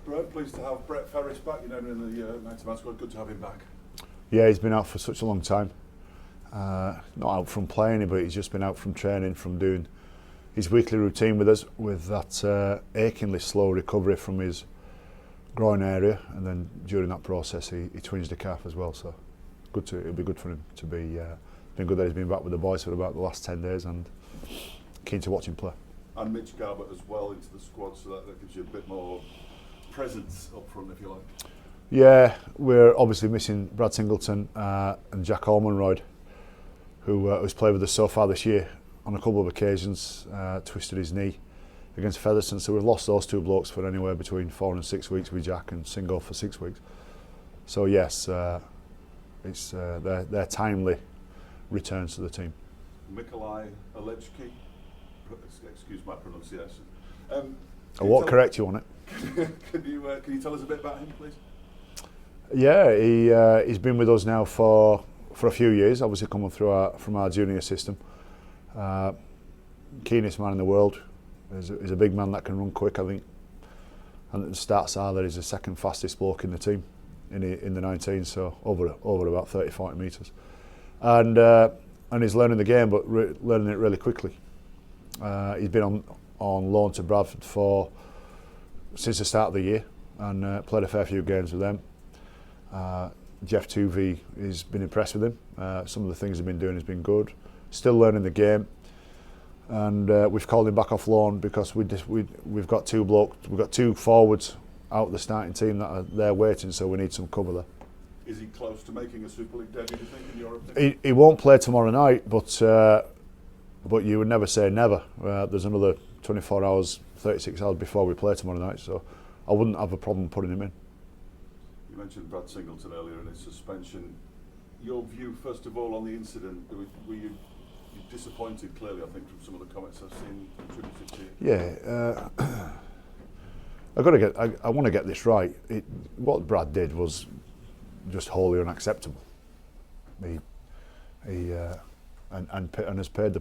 Brad, pleased to have Brett Ferres back, in the 90-man squad. Good to have him back. Yeah, he's been out for such a long time. Not out from playing, but he's just been out from training, from doing his weekly routine with us, with that achingly slow recovery from his groin area, and then during that process he twinged the calf as well. So it'll be good for him to be. Been good that he's been back with the boys for about the last 10 days, and keen to watch him play. And Mitch Garbutt as well into the squad, so that gives you a bit more presence up front, if you like. Yeah, we're obviously missing Brad Singleton and Jack Ormonroyd, who's played with us so far this year on a couple of occasions, twisted his knee against Featherstone. So we've lost those two blokes for anywhere between 4 and 6 weeks with Jack, and Singo for 6 weeks. So yes, it's their timely returns to the team. Mikolai Alechki, excuse my pronunciation. I won't correct you on it. Can you tell us a bit about him, please? Yeah, he's been with us now for a few years. Obviously, coming through from our junior system. Keenest man in the world. He's a big man that can run quick. I think, and at the stats are that he's the second fastest bloke in the team in the 19. So over about 30-40 metres. And he's learning the game, but learning it really quickly. He's been on loan to Bradford since the start of the year, and played a fair few games with them. Jeff Tuvey has been impressed with him. Some of the things he's been doing has been good. Still learning the game, and we've called him back off loan because we've got two forwards out of the starting team that are there waiting, so we need some cover there. Is he close to making a Super League debut, do you think, in your opinion? He won't play tomorrow night, but you would never say never. There's another 24 hours, 36 hours before we play tomorrow night, so I wouldn't have a problem putting him in. You mentioned Brad Singleton earlier and his suspension. Your view, first of all, on the incident, were you disappointed, clearly, I think, from some of the comments I've seen attributed to you? Yeah. I want to get this right. What Brad did was just wholly unacceptable. He has paid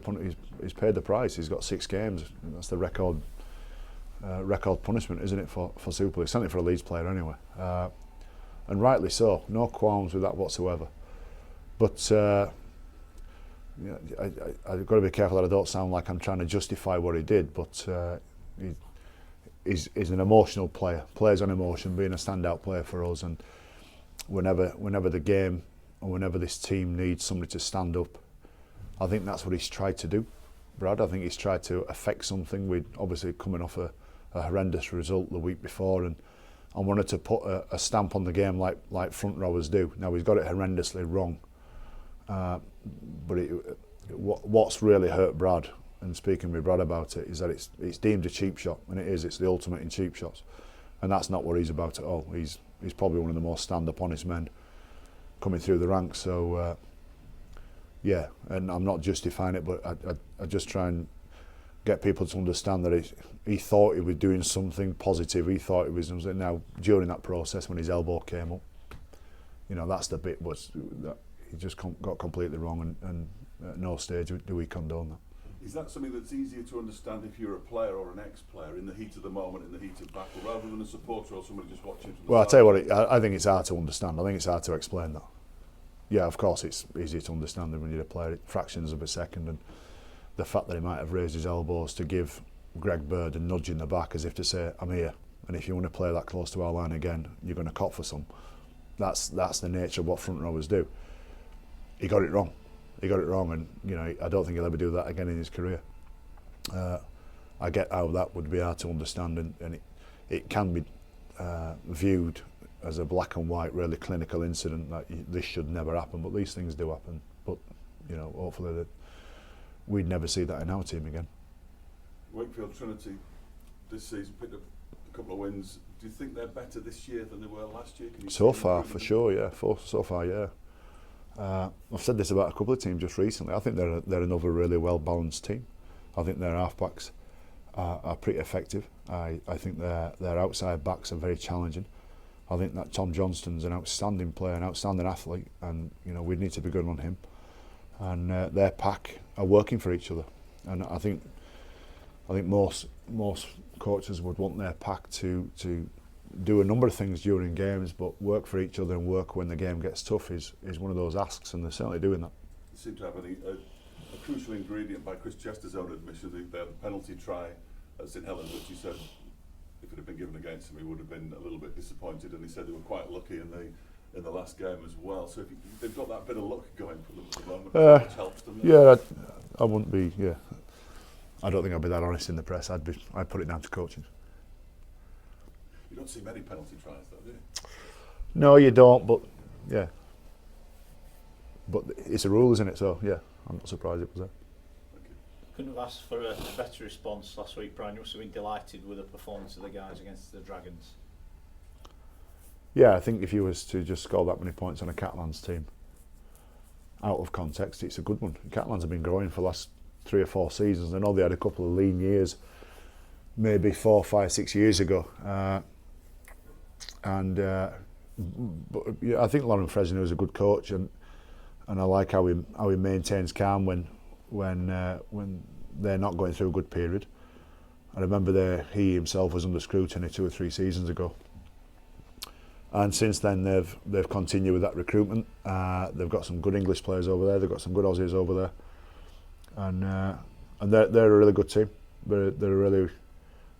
he's paid the price. He's got 6 games. That's the record punishment, isn't it, for Super League? Certainly for a Leeds player, anyway. And rightly so. No qualms with that whatsoever. But I've got to be careful that I don't sound like I'm trying to justify what he did. But he's an emotional player. Plays on emotion, being a standout player for us. And whenever the game or whenever this team needs somebody to stand up, I think that's what he's tried to do, Brad. I think he's tried to affect something. We'd obviously coming off a horrendous result the week before, and I wanted to put a stamp on the game like front rowers do. Now, he's got it horrendously wrong, but what's really hurt Brad, and speaking with Brad about it, is that it's deemed a cheap shot, and it is. It's the ultimate in cheap shots, and that's not what he's about at all. He's probably one of the most stand-up honest men coming through the ranks. So yeah, and I'm not justifying it, but I just try and get people to understand that he thought he was doing something positive. He thought he was. Now, during that process, when his elbow came up, that's the bit that he just got completely wrong, and at no stage do we condone that. Is that something that's easier to understand if you're a player or an ex-player in the heat of the moment, in the heat of battle, rather than a supporter or somebody just watching from the Well, side? I'll tell you what, I think it's hard to understand. I think it's hard to explain that. Yeah, of course it's easy to understand when you're a player, fractions of a second, and the fact that he might have raised his elbows to give Greg Bird a nudge in the back as if to say, I'm here, and if you want to play that close to our line again, you're going to cop for some. That's the nature of what front rowers do. He got it wrong. And I don't think he'll ever do that again in his career. I get how that would be hard to understand, and it can be viewed as a black and white, really clinical incident that this should never happen, but these things do happen. But hopefully we'd never see that in our team again. Wakefield Trinity this season picked up a couple of wins. Do you think they're better this year than they were last year? So far, for sure, yeah. So far, yeah. I've said this about a couple of teams just recently. I think they're another really well balanced team. I think their halfbacks are pretty effective. I think their outside backs are very challenging. I think that Tom Johnston's an outstanding player, an outstanding athlete, and we need to be good on him. And their pack are working for each other. And I think most coaches would want their pack to do a number of things during games, but work for each other and work when the game gets tough is one of those asks, and they're certainly doing that. You seem to have a crucial ingredient by Chris Chester's own admission. They had the penalty try at St Helens, which he said if it had been given against him, he would have been a little bit disappointed, and he said they were quite lucky in the last game as well. So if they've got that bit of luck going for them at the moment, which helps them. Yeah, I wouldn't be. Yeah, I don't think I'd be that honest in the press. I'd put it down to coaching. You don't see many penalty tries, though, do you? No, you don't. But yeah, but it's a rule, isn't it? So yeah, I'm not surprised it was there. Couldn't have asked for a better response last week, Brian. You must have been delighted with the performance of the guys against the Dragons. Yeah, I think if you was to just score that many points on a Catalans team, out of context, it's a good one. Catalans have been growing for the last 3 or 4 seasons. I know they had a couple of lean years, maybe 4, 5, 6 years ago, but yeah, I think Lauren Fresno is a good coach, and I like how he maintains calm when they're not going through a good period. I remember he himself was under scrutiny 2 or 3 seasons ago, and since then they've continued with that recruitment. They've got some good English players over there. They've got some good Aussies over there, and they're a really good team. They're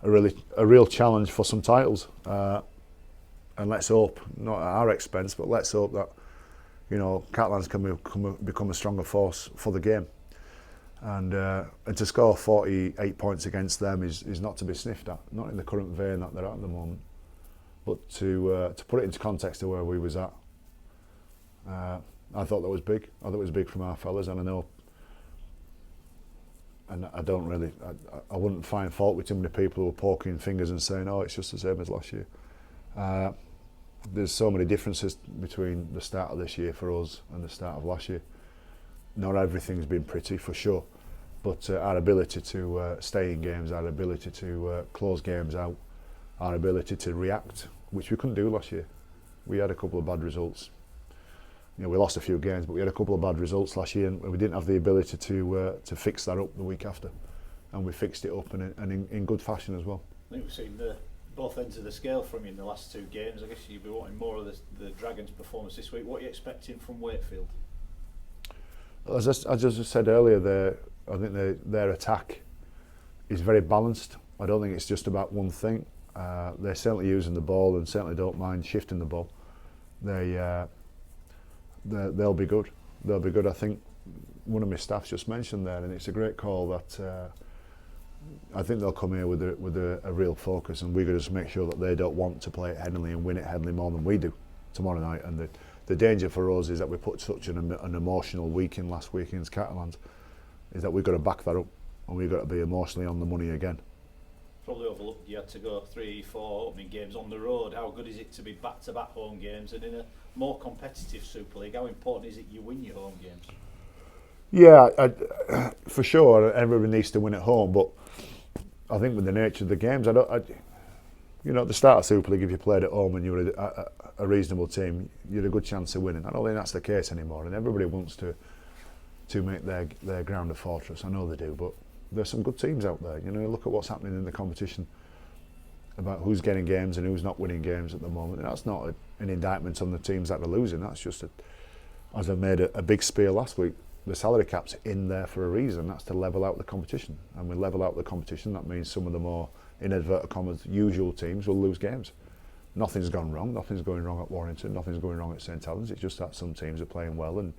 a real challenge for some titles. And let's hope, not at our expense, but let's hope that Catalans can become a stronger force for the game. And to score 48 points against them is not to be sniffed at, not in the current vein that they're at the moment. But to put it into context of where we was at, I thought that was big. I thought it was big from our fellas, and I know, and I don't really, I wouldn't find fault with too many people who are poking fingers and saying, oh, it's just the same as last year. There's so many differences between the start of this year for us and the start of last year. Not everything's been pretty, for sure, but our ability to stay in games, our ability to close games out, our ability to react, which we couldn't do last year. We had a couple of bad results. We lost a few games, but we had a couple of bad results last year, and we didn't have the ability to fix that up the week after, and we fixed it up and in good fashion as well. I think we've seen both ends of the scale from you in the last 2 games. I guess you'll be wanting more of the Dragons' performance this week. What are you expecting from Wakefield? As I just said earlier, I think their attack is very balanced. I don't think it's just about one thing. They're certainly using the ball and certainly don't mind shifting the ball. They'll be good. They'll be good. I think one of my staffs just mentioned there, and it's a great call that I think they'll come here with a real focus, and we've got to just make sure that they don't want to play at Headingley and win at Headingley more than we do tomorrow night. And the danger for us is that we put such an emotional week in last week against Catalans, is that we've got to back that up, and we've got to be emotionally on the money again. Probably overlooked you had to go 3-4 opening games on the road. How good is it to be back-to-back home games, and in a more competitive Super League, how important is it you win your home games? Yeah, for sure, everybody needs to win at home, but I think with the nature of the games, at the start of Super League, if you played at home and you were a reasonable team, you had a good chance of winning. I don't think that's the case anymore, and everybody wants to make their ground a fortress. I know they do, but there's some good teams out there. Look at what's happening in the competition about who's getting games and who's not winning games at the moment. And that's not an indictment on the teams that are losing. That's just, as I made a big spiel last week, the salary cap's in there for a reason. That's to level out the competition. And we level out the competition, that means some of the more, in inverted commas, usual teams will lose games. Nothing's gone wrong. Nothing's going wrong at Warrington. Nothing's going wrong at St Helens. It's just that some teams are playing well and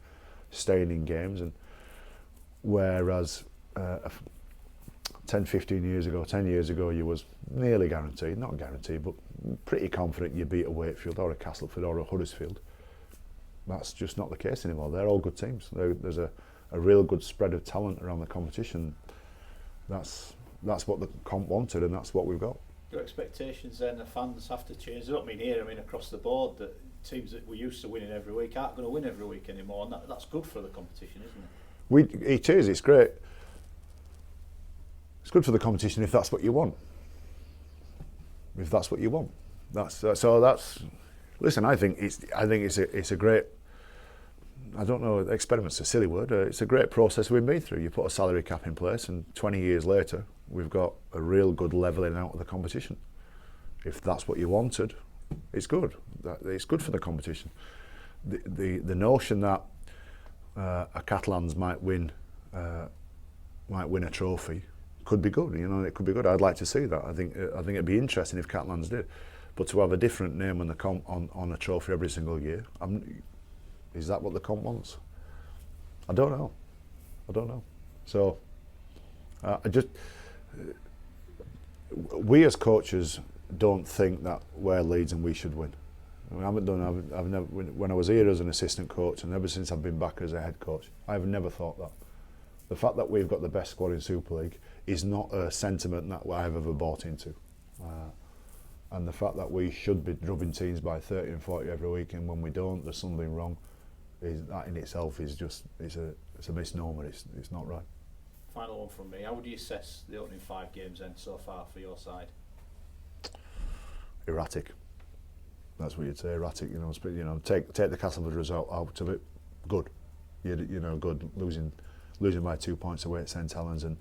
staying in games. And whereas 10 years ago, you was nearly guaranteed, not guaranteed, but pretty confident you beat a Wakefield or a Castleford or a Huddersfield. That's just not the case anymore. They're all good teams. There's a real good spread of talent around the competition. That's what the comp wanted, and that's what we've got. Your expectations then, the fans have to change. I don't mean here, I mean across the board, that teams that we're used to winning every week aren't going to win every week anymore, and that's good for the competition, isn't it? It is, it's great. It's good for the competition if that's what you want. If that's what you want. Listen, I think it's a great, I don't know, experiment's a silly word. It's a great process we've been through. You put a salary cap in place, and 20 years later, we've got a real good levelling out of the competition. if that's what you wanted, it's good. It's good for the competition. The notion that a Catalans might win a trophy could be good. You know, it could be good. I'd like to see that. I think it'd be interesting if Catalans did. But to have a different name on the on a trophy every single year, is that what the comp wants? I don't know. So we as coaches don't think that we're Leeds and we should win. I mean, I've never, when I was here as an assistant coach, and ever since I've been back as a head coach, I've never thought that. The fact that we've got the best squad in Super League is not a sentiment that I've ever bought into. And the fact that we should be drubbing teams by 30 and 40 every week, and when we don't, there's something wrong. That in itself is just it's a misnomer. It's not right. Final one from me. How would you assess the opening 5 games then so far for your side? Erratic. That's what you'd say. Erratic. You know, take the Castleford result out of it. Good. You know, good. Losing by 2 points away at St Helens and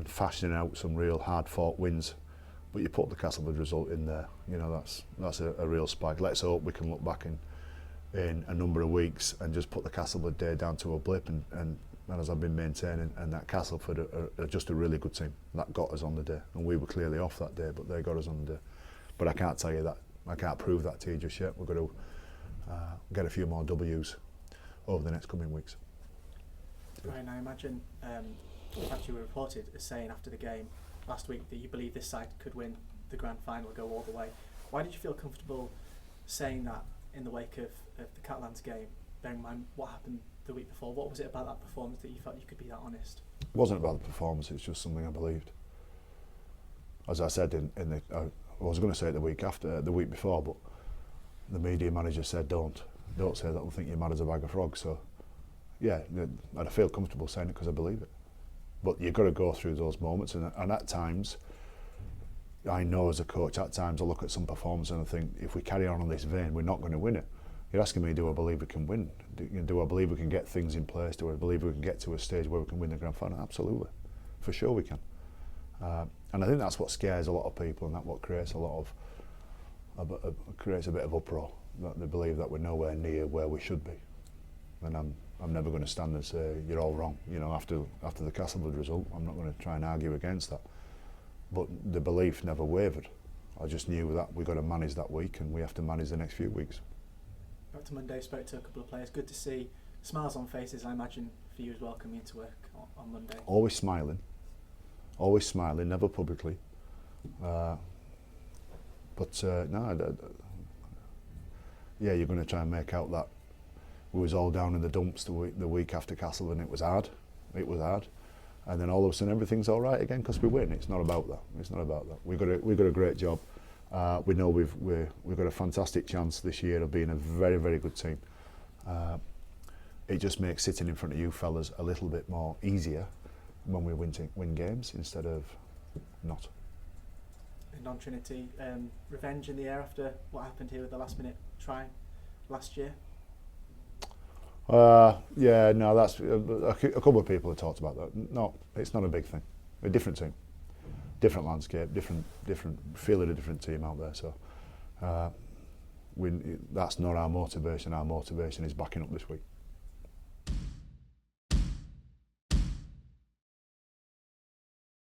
fashioning out some real hard-fought wins. But you put the Castleford result in there. You know, that's a real spike. Let's hope we can look back in a number of weeks and just put the Castleford day down to a blip and as I've been maintaining, and that Castleford are just a really good team. That got us on the day, and we were clearly off that day, but they got us on the day. But I can't tell you that. I can't prove that to you just yet. We're going to get a few more W's over the next coming weeks. Ryan, I imagine the fact you were reported as saying after the game last week that you believe this side could win the grand final, go all the way. Why did you feel comfortable saying that in the wake of the Catalans game, bearing in mind what happened the week before? What was it about that performance that you felt you could be that honest? It wasn't about the performance, it's just something I believed. As I said I was going to say it the week before, but the media manager said don't say that, they'll think you're mad as a bag of frogs. So yeah, I feel comfortable saying it because I believe it. But you've got to go through those moments, and at times, I know as a coach, at times I look at some performance and I think, if we carry on this vein, we're not going to win it. You're asking me, do I believe we can win? Do I believe we can get things in place? Do I believe we can get to a stage where we can win the grand final? Absolutely, for sure we can. And I think that's what scares a lot of people, and that's what creates creates a bit of uproar. That they believe that we're nowhere near where we should be. And I'm never going to stand and say you're all wrong. You know, after the Castleford result, I'm not going to try and argue against that. But the belief never wavered. I just knew that we've got to manage that week, and we have to manage the next few weeks. Back to Monday, spoke to a couple of players. Good to see smiles on faces, I imagine, for you as well coming into work on Monday. Always smiling, never publicly. No, yeah, you're going to try and make out that we was all down in the dumps the week after Castle, and it was hard. And then all of a sudden everything's all right again because we win. It's not about that. We've got a great job. We know we've got a fantastic chance this year of being a very, very good team. It just makes sitting in front of you fellas a little bit more easier when we win games instead of not. And on Trinity, revenge in the air after what happened here with the last minute try last year? Yeah, no, that's a couple of people have talked about that. No, it's not a big thing. A different team, different landscape, different feel of a different team out there. So that's not our motivation. Our motivation is backing up this week.